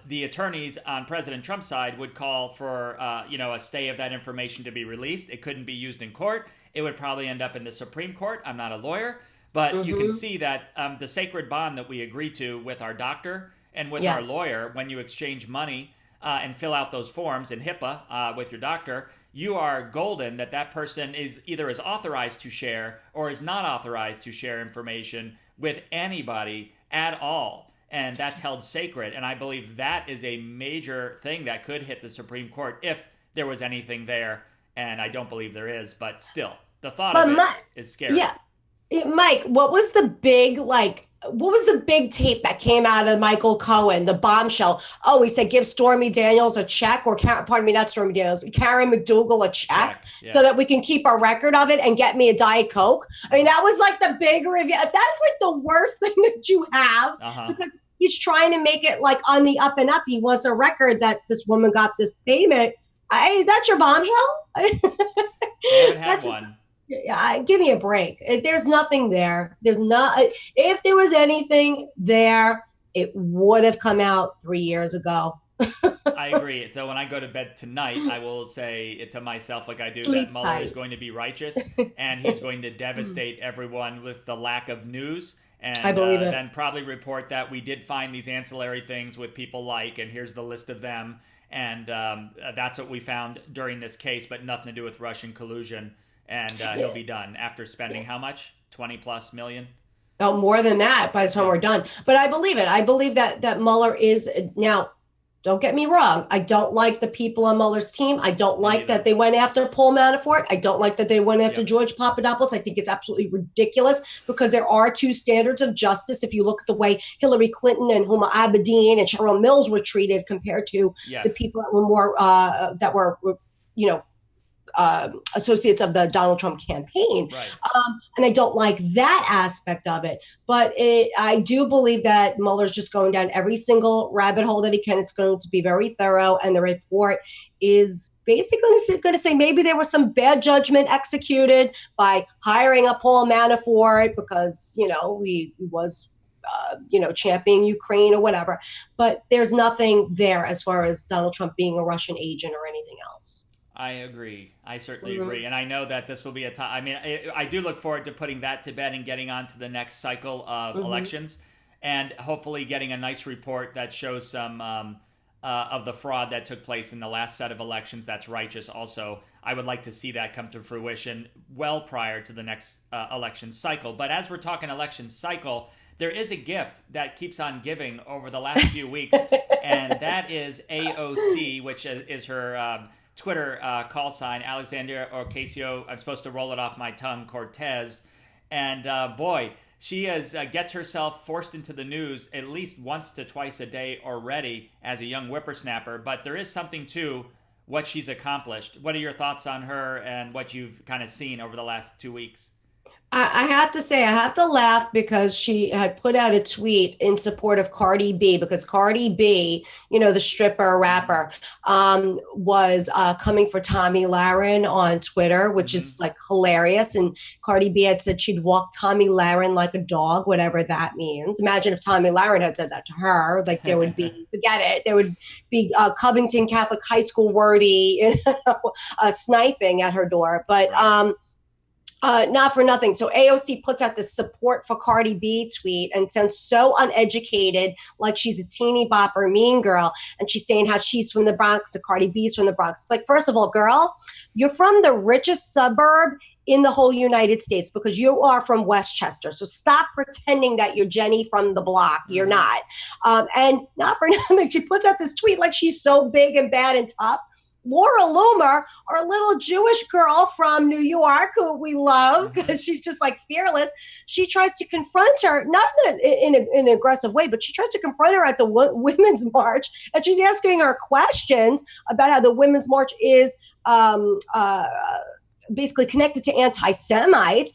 the attorneys on President Trump's side would call for a stay of that information to be released. It couldn't be used in court. It would probably end up in the Supreme Court. I'm not a lawyer, but you can see that the sacred bond that we agree to with our doctor and with our lawyer, when you exchange money and fill out those forms in HIPAA with your doctor, you are golden that person is either is authorized to share or is not authorized to share information with anybody at all. And that's held sacred. And I believe that is a major thing that could hit the Supreme Court if there was anything there. And I don't believe there is, but still, the thought of it is scary. Yeah. Mike, what was the big tape that came out of Michael Cohen, the bombshell? Oh, he said, give Stormy Daniels a check, or not Stormy Daniels, Karen McDougal a check so that we can keep a record of it and get me a Diet Coke. I mean, that was like the big review. If that's like the worst thing that you have, because he's trying to make it like on the up and up. He wants a record that this woman got this payment. That's your bombshell? They haven't had one. Give me a break. There's nothing there. If there was anything there, it would have come out 3 years ago. I agree. So when I go to bed tonight, I will say it to myself like I do, that Mueller is going to be righteous and he's going to devastate everyone with the lack of news. And I believe it. Then probably report that we did find these ancillary things with people and here's the list of them. And that's what we found during this case, but nothing to do with Russian collusion. And he'll be done after spending how much? 20 plus million? Oh, more than that by the time we're done. But I believe it. I believe that Mueller is now. Don't get me wrong. I don't like the people on Mueller's team. I don't like that they went after Paul Manafort. I don't like that they went after George Papadopoulos. I think it's absolutely ridiculous because there are two standards of justice. If you look at the way Hillary Clinton and Huma Abedin and Cheryl Mills were treated compared to the people that were more associates of the Donald Trump campaign. Right. And I don't like that aspect of it. But I do believe that Mueller's just going down every single rabbit hole that he can. It's going to be very thorough. And the report is basically going to say maybe there was some bad judgment executed by hiring a Paul Manafort because, he was championing Ukraine or whatever. But there's nothing there as far as Donald Trump being a Russian agent or anything else. I agree. I certainly agree. And I know that this will be a time. I mean, I do look forward to putting that to bed and getting on to the next cycle of elections and hopefully getting a nice report that shows some of the fraud that took place in the last set of elections that's righteous also. I would like to see that come to fruition well prior to the next election cycle. But as we're talking election cycle, there is a gift that keeps on giving over the last few weeks, and that is AOC, which is her Twitter call sign, Alexandria Ocasio, I'm supposed to roll it off my tongue, Cortez. And boy, she gets herself forced into the news at least once to twice a day already as a young whippersnapper. But there is something to what she's accomplished. What are your thoughts on her and what you've kind of seen over the last 2 weeks? I have to say, I have to laugh because she had put out a tweet in support of Cardi B because Cardi B, the stripper Mm-hmm. rapper, was coming for Tommy Lahren on Twitter, which Mm-hmm. is like hilarious. And Cardi B had said she'd walk Tommy Lahren like a dog, whatever that means. Imagine if Tommy Lahren had said that to her. Like there would be, forget it, there would be Covington Catholic High School worthy sniping at her door. But Right. not for nothing. So AOC puts out this support for Cardi B tweet and sounds so uneducated, like she's a teeny bopper mean girl. And she's saying how she's from the Bronx, the Cardi B's from the Bronx. It's like, first of all, girl, you're from the richest suburb in the whole United States because you are from Westchester. So stop pretending that you're Jenny from the block. You're Mm-hmm. not. And not for nothing, she puts out this tweet like she's so big and bad and tough. Laura Loomer, our little Jewish girl from New York, who we love Mm-hmm. because she's just like fearless. She tries to confront her, not in an aggressive way, but she tries to confront her at the Women's March. And she's asking her questions about how the Women's March is basically connected to anti Semites.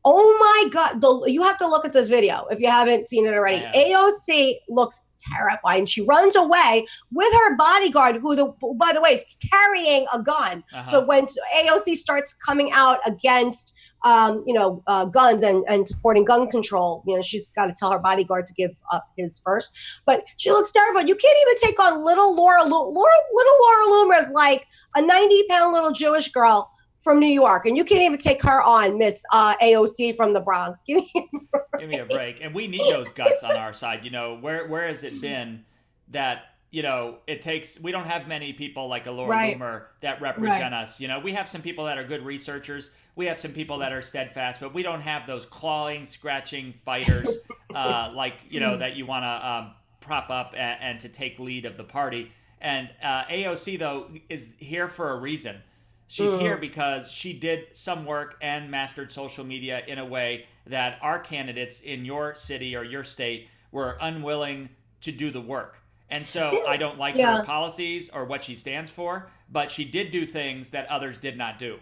Oh my God. You have to look at this video if you haven't seen it I already. have. AOC looks terrified and she runs away with her bodyguard, who, by the way, is carrying a gun. So Uh-huh. when AOC starts coming out against, guns and supporting gun control, she's got to tell her bodyguard to give up his first. But she looks terrified. You can't even take on little little Laura Loomer is like a 90-pound little Jewish girl from New York, and you can't even take her on, Miss AOC from the Bronx. Give me Give me a break. And we need those guts on our side. Where has it been that, it takes, we don't have many people like a Laura right, Loomer that represent us. We have some people that are good researchers. We have some people that are steadfast, but we don't have those clawing, scratching fighters that you want to prop up and to take lead of the party. And AOC, though, is here for a reason. She's here because she did some work and mastered social media in a way that our candidates in your city or your state were unwilling to do the work. And so I don't like her policies or what she stands for, but she did do things that others did not do.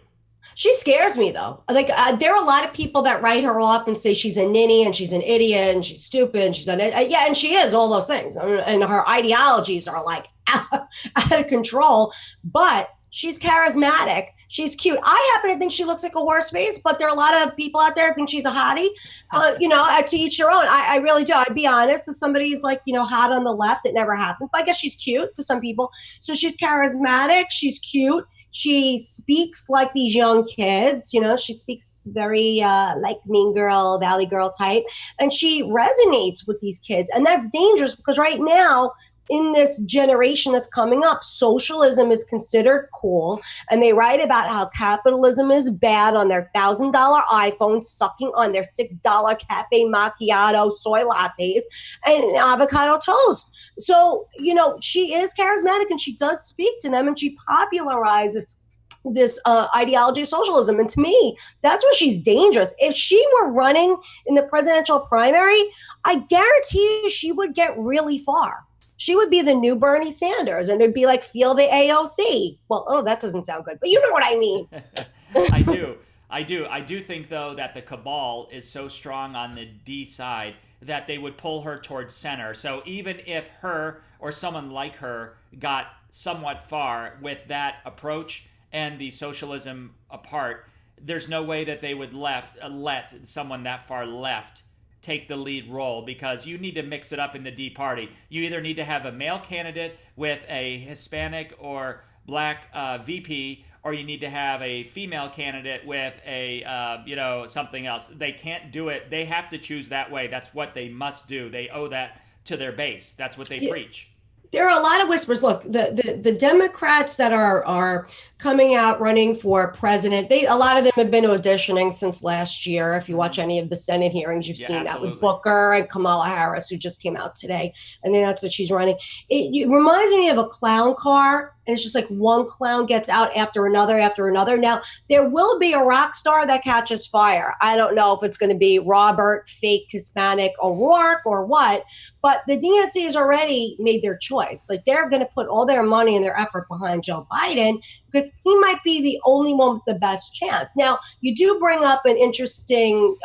She scares me though. Like there are a lot of people that write her off and say she's a ninny and she's an idiot and she's stupid and she's and she is all those things. And her ideologies are like out of control. But she's charismatic. She's cute. I happen to think she looks like a horse face, but there are a lot of people out there who think she's a hottie. To each their own. I really do. I'd be honest. If somebody's like, hot on the left, it never happens. But I guess she's cute to some people. So she's charismatic. She's cute. She speaks like these young kids. She speaks very like Mean Girl, Valley Girl type. And she resonates with these kids. And that's dangerous because right now, in this generation that's coming up, socialism is considered cool. And they write about how capitalism is bad on their $1,000 iPhones, sucking on their $6 cafe macchiato soy lattes and avocado toast. So, she is charismatic and she does speak to them and she popularizes this ideology of socialism. And to me, that's where she's dangerous. If she were running in the presidential primary, I guarantee you she would get really far. She would be the new Bernie Sanders and it'd be like, feel the AOC. Well, that doesn't sound good, but you know what I mean. I do. I do think, though, that the cabal is so strong on the D side that they would pull her towards center. So even if her or someone like her got somewhat far with that approach and the socialism apart, there's no way that they would let someone that far left take the lead role, because you need to mix it up in the D party. You either need to have a male candidate with a Hispanic or black VP, or you need to have a female candidate with a something else. They can't do it. They have to choose that way. That's what they must do. They owe that to their base. That's what they preach. There are a lot of whispers. Look, the Democrats that are coming out running for president, a lot of them have been auditioning since last year. If you watch any of the Senate hearings, you've seen that with Booker and Kamala Harris, who just came out today, and then that's that she's running. It reminds me of a clown car, and it's just like one clown gets out after another after another. Now, there will be a rock star that catches fire. I don't know if it's going to be Robert, fake Hispanic O'Rourke, or what, but the DNC has already made their choice. choice. Like they're going to put all their money and their effort behind Joe Biden because he might be the only one with the best chance. Now, you do bring up an interesting,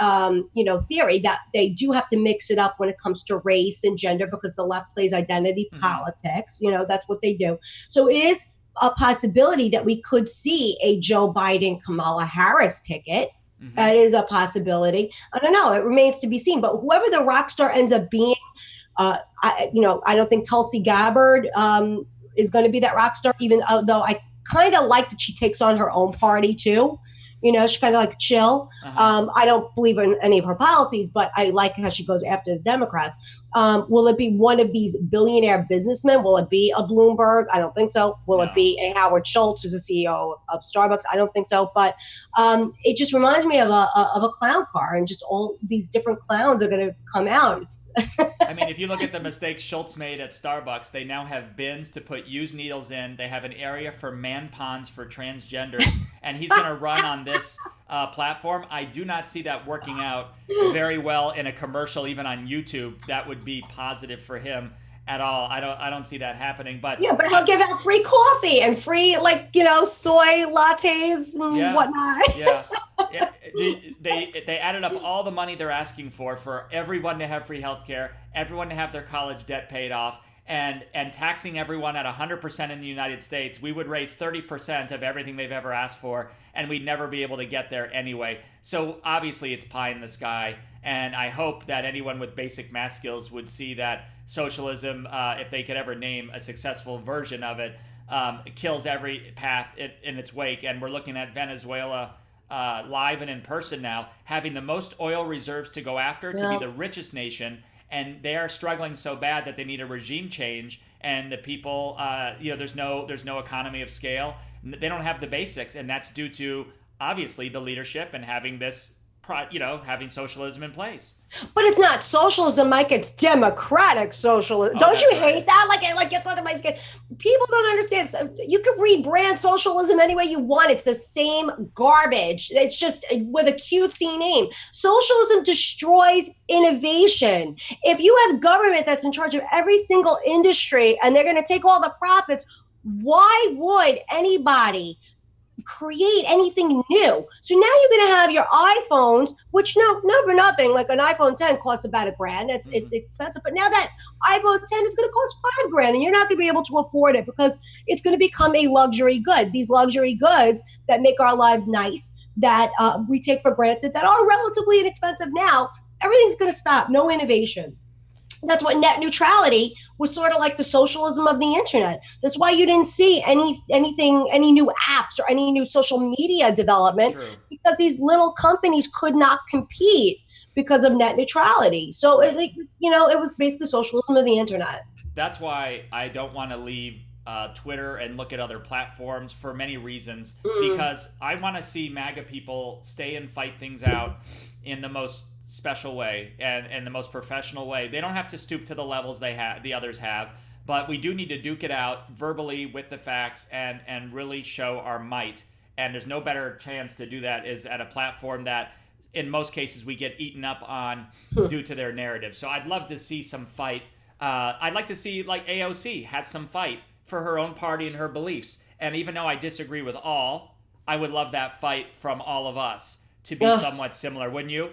theory that they do have to mix it up when it comes to race and gender because the left plays identity politics. That's what they do. So it is a possibility that we could see a Joe Biden Kamala Harris ticket. That is a possibility. I don't know. It remains to be seen. But whoever the rock star ends up being, I don't think Tulsi Gabbard is going to be that rock star, even though I kind of like that she takes on her own party too. She's kind of like chill. I don't believe in any of her policies, but I like how she goes after the Democrats. Will it be one of these billionaire businessmen? Will it be a Bloomberg? I don't think so. Will it be a Howard Schultz, who's the CEO of Starbucks? I don't think so. But it just reminds me of a clown car, and just all these different clowns are going to come out. I mean, if you look at the mistakes Schultz made at Starbucks, they now have bins to put used needles in. They have an area for man ponds for transgenders, and he's going to run on this platform. I do not see that working out very well in a commercial, even on YouTube. That would be positive for him at all. I don't see that happening. But yeah, but he'll give out free coffee and free soy lattes and whatnot. Yeah. They added up all the money they're asking for everyone to have free healthcare, everyone to have their college debt paid off. And taxing everyone at 100% in the United States, we would raise 30% of everything they've ever asked for, and we'd never be able to get there anyway. So obviously it's pie in the sky, and I hope that anyone with basic math skills would see that socialism, if they could ever name a successful version of it, kills every path in its wake. And we're looking at Venezuela live and in person now, having the most oil reserves to go after, to be the richest nation. And they are struggling so bad that they need a regime change, and the people, there's no economy of scale. They don't have the basics, and that's due to obviously the leadership and having having socialism in place. But it's not socialism, Mike. It's democratic socialism. Don't you hate that? Like gets under my skin. People don't understand. You can rebrand socialism any way you want. It's the same garbage. It's just with a cutesy name. Socialism destroys innovation. If you have government that's in charge of every single industry and they're going to take all the profits, why would anybody create anything new? So now you're going to have your iPhones, which no for nothing, like an iPhone 10 costs about $1,000. It's expensive, but now that iPhone 10 is going to cost $5,000, and you're not going to be able to afford it because it's going to become a luxury good. These luxury goods that make our lives nice, that we take for granted, that are relatively inexpensive now, everything's going to stop. No innovation. That's what net neutrality was sort of like the socialism of the internet. That's why you didn't see any new apps or any new social media development. True. Because these little companies could not compete because of net neutrality. So it was basically socialism of the internet. That's why I don't want to leave Twitter and look at other platforms for many reasons, because I want to see MAGA people stay and fight things out in the most special way and the most professional way. They don't have to stoop to the levels the others have, but we do need to duke it out verbally with the facts and really show our might. And there's no better chance to do that is at a platform that in most cases we get eaten up on due to their narrative. So I'd love to see some fight. I'd like to see like AOC has some fight for her own party and her beliefs. And even though I disagree with all, I would love that fight from all of us to be somewhat similar, wouldn't you?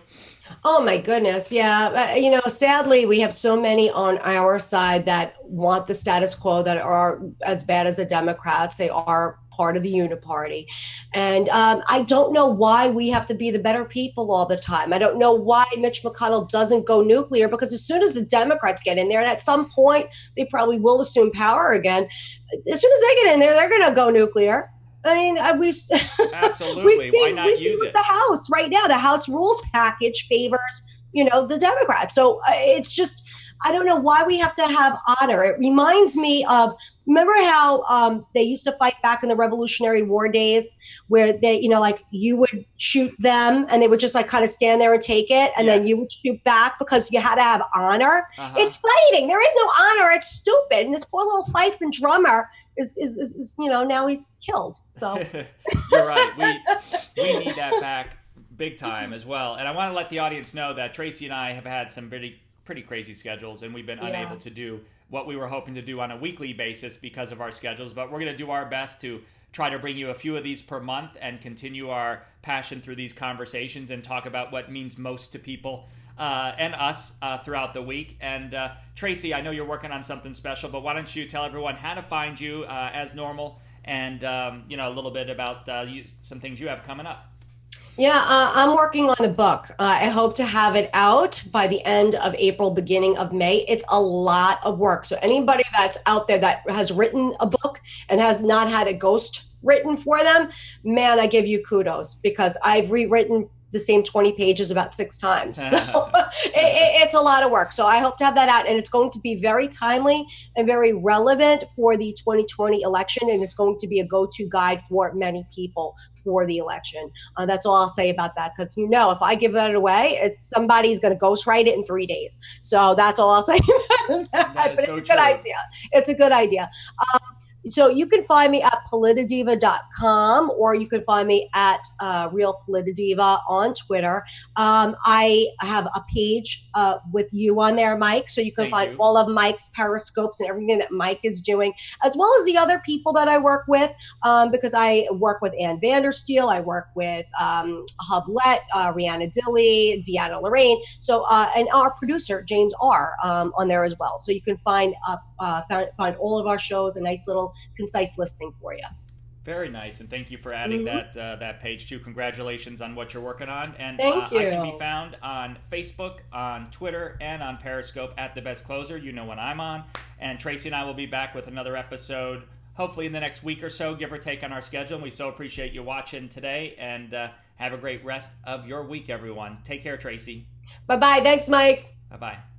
Oh my goodness, yeah. Sadly, we have so many on our side that want the status quo, that are as bad as the Democrats. They are part of the uniparty. And I don't know why we have to be the better people all the time. I don't know why Mitch McConnell doesn't go nuclear, because as soon as the Democrats get in there, and at some point they probably will assume power again, as soon as they get in there, they're going to go nuclear. I mean, absolutely. Why not use it? The House right now, the House rules package favors, the Democrats. So it's just, I don't know why we have to have honor. It reminds me of, remember how they used to fight back in the Revolutionary War days, where they, you would shoot them and they would just kind of stand there and take it, and then you would shoot back because you had to have honor. It's fighting. There is no honor. It's stupid. And this poor little fife and drummer is now he's killed. So you're right. We need that back big time as well. And I want to let the audience know that Traci and I have had some pretty crazy schedules, and we've been Yeah. unable to do what we were hoping to do on a weekly basis because of our schedules. But we're going to do our best to try to bring you a few of these per month and continue our passion through these conversations and talk about what means most to people and us throughout the week. And Traci, I know you're working on something special, but why don't you tell everyone how to find you as normal, and a little bit about some things you have coming up. Yeah, I'm working on a book. I hope to have it out by the end of April, beginning of May. It's a lot of work. So anybody that's out there that has written a book and has not had a ghost written for them, man, I give you kudos, because I've rewritten the same 20 pages about 6 times. So it's a lot of work. So I hope to have that out, and it's going to be very timely and very relevant for the 2020 election. And it's going to be a go-to guide for many people for the election. That's all I'll say about that. Because, if I give that away, somebody's going to ghostwrite it in 3 days. So that's all I'll say about that. That is But so it's a good idea. It's a good idea. So you can find me at politidiva.com, or you can find me at Real Politidiva on Twitter. I have a page with you on there, Mike, so you can find all of Mike's periscopes and everything that Mike is doing, as well as the other people that I work with, because I work with Ann Vandersteel, I work with Hublette, Rihanna Dilly, Deanna Lorraine, so and our producer James R. On there as well. So you can find all of our shows, a nice little concise listing for you. Very nice, and thank you for adding that page too. Congratulations on what you're working on. And thank you. I can be found on Facebook, on Twitter, and on Periscope at The Best Closer. You know when I'm on. And Traci and I will be back with another episode, hopefully in the next week or so, give or take on our schedule. And we so appreciate you watching today, and have a great rest of your week, everyone. Take care, Traci. Bye-bye. Thanks, Mike. Bye-bye.